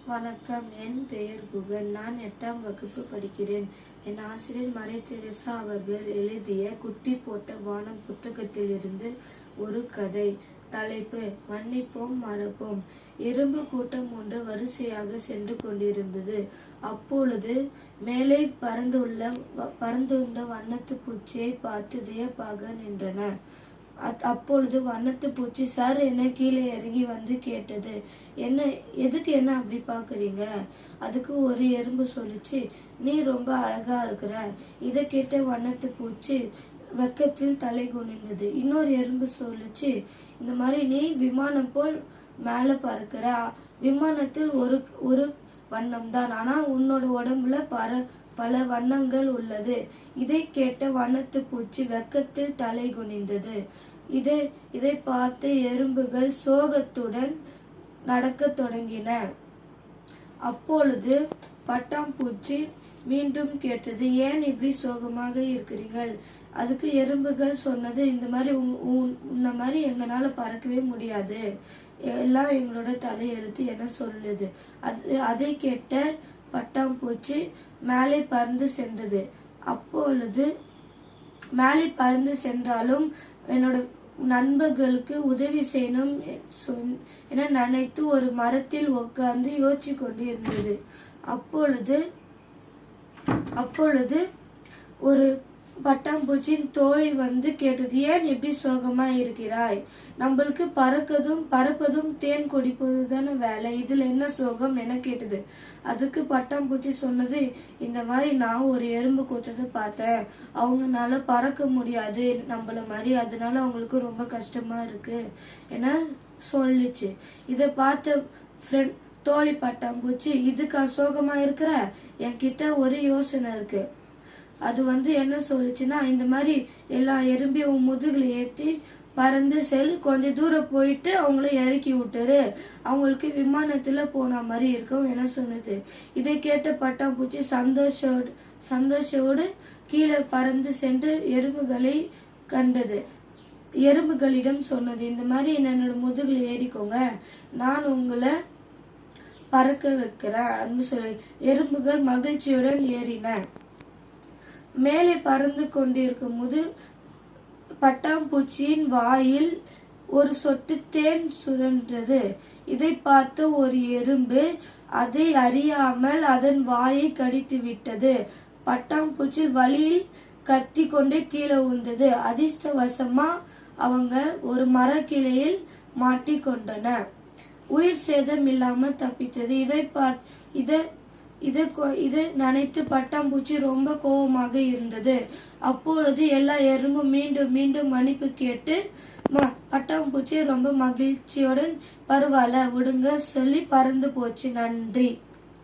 வணக்கம். என் பெயர் குகன். நான் 8ஆம் வகுப்பு படிக்கிறேன். என் ஆசிரியர் மறை தெரேசா அவர்கள் எழுதிய குட்டி போட்ட வானம் புத்தகத்திலிருந்து ஒரு கதை. தலைப்பு: மன்னிப்போம் மறப்போம். எறும்பு கூட்டம் ஒன்று வரிசையாக சென்று கொண்டிருந்தது. அப்பொழுது மேலே பறந்துள்ள வண்ணத்து பூச்சியை பார்த்து வியப்பாக நின்றன. அப்பொழுது வண்ணத்து பூச்சி சார் என கீழே இறங்கி வந்து கேட்டது, எதுக்கு என்ன அப்படி பாக்குறீங்க? அதுக்கு ஒரு எறும்பு சொல்லிச்சு, நீ ரொம்ப அழகா இருக்கிற. இதை கேட்ட வண்ணத்து பூச்சி வெக்கத்தில் தலை குனிந்தது. இன்னொரு எறும்பு சொல்லிச்சு, இந்த மாதிரி நீ விமானம் போல் மேல பறக்கிற. விமானத்தில் ஒரு வண்ணம் தான், ஆனா உன்னோட உடம்புல பல வண்ணங்கள் உள்ளது. இதை கேட்ட வண்ணத்து பூச்சி வெக்கத்தில் தலை குனிந்தது. இதை பார்த்து எறும்புகள் சோகத்துடன் நடக்க தொடங்கின. அப்பொழுது பட்டாம்பூச்சி மீண்டும் கேட்டது, ஏன் இப்படி சோகமாக இருக்கிறீர்கள்? அதுக்கு எறும்புகள் சொன்னது, இந்த மாதிரி உன்ன மாதிரி எங்களால பறக்கவே முடியாது, எல்லாம் எங்களோட தலையெழுத்து என சொல்லுது. அதை கேட்ட பட்டாம்பூச்சி மேலே பறந்து சென்றது. அப்பொழுது மேலே பறந்து சென்றாலும் என்னோட நண்பர்களுக்கு உதவி செய்யணும் என நினைத்து ஒரு மரத்தில் உட்கார்ந்து யோசிச்சு கொண்டு இருந்தது. அப்பொழுது ஒரு பட்டாம்பூச்சியின் தோழி வந்து கேட்டது, ஏன் எப்படி சோகமா இருக்கிறாய்? நம்மளுக்கு பறப்பதும் தேன் குடிப்பது தானே வேலை, இதுல என்ன சோகம் என கேட்டது. அதுக்கு பட்டாம்பூச்சி சொன்னது, இந்த மாதிரி நான் ஒரு எறும்பு கூட்டத்தை பார்த்தேன். அவங்கனால பறக்க முடியாது நம்மள மாதிரி, அதனால அவங்களுக்கு ரொம்ப கஷ்டமா இருக்கு என சொல்லிச்சு. இதை பார்த்த தோழி பட்டாம்பூச்சி, இதுக்கா சோகமா இருக்கிற? என்கிட்ட ஒரு யோசனை இருக்கு. அது என்ன சொல்லுச்சுன்னா, இந்த மாதிரி எல்லா எறும்பையும் முதுகுல ஏத்தி பறந்து கொஞ்ச தூரம் போயிட்டு அவங்கள இறக்கி விட்டுரு, அவங்களுக்கு விமானத்துல போன மாதிரி இருக்கும் என சொன்னது. இதை கேட்ட பட்டாம்பூச்சி சந்தோஷோடு கீழே பறந்து சென்று எறும்புகளை கண்டது. எறும்புகளிடம் சொன்னது, இந்த மாதிரி என்னோட முதுகுல ஏறிக்கோங்க, நான் உங்களை பறக்க வைக்கிறேன் சொல்லி எறும்புகள் மகிழ்ச்சியுடன் ஏறின. மேலே பறந்து கொண்டிருக்கும் போது பட்டாம்பூச்சியின் வாயில் ஒரு சொட்டு தேன் சுழன்றது. இதை பார்த்த ஒரு எறும்பு அதை அறியாமல் அதன் வாயை கடித்து விட்டது. பட்டாம்பூச்சி வலியில் கத்தி கொண்டே கீழே விழுந்தது. அதிர்ஷ்டவசமா அவங்க ஒரு மரக்கிளையில் மாட்டிக்கொண்டன. உயிர் சேதம் இல்லாமல் தப்பித்தது. இதை நினைத்து பட்டாம்பூச்சி ரொம்ப கோபமாக இருந்தது. அப்பொழுது எல்லா எறும்பும் மீண்டும் மன்னிப்பு கேட்டு பட்டாம்பூச்சி ரொம்ப மகிழ்ச்சியுடன் பரவாயில்ல விடுங்க சொல்லி பறந்து போச்சு. நன்றி.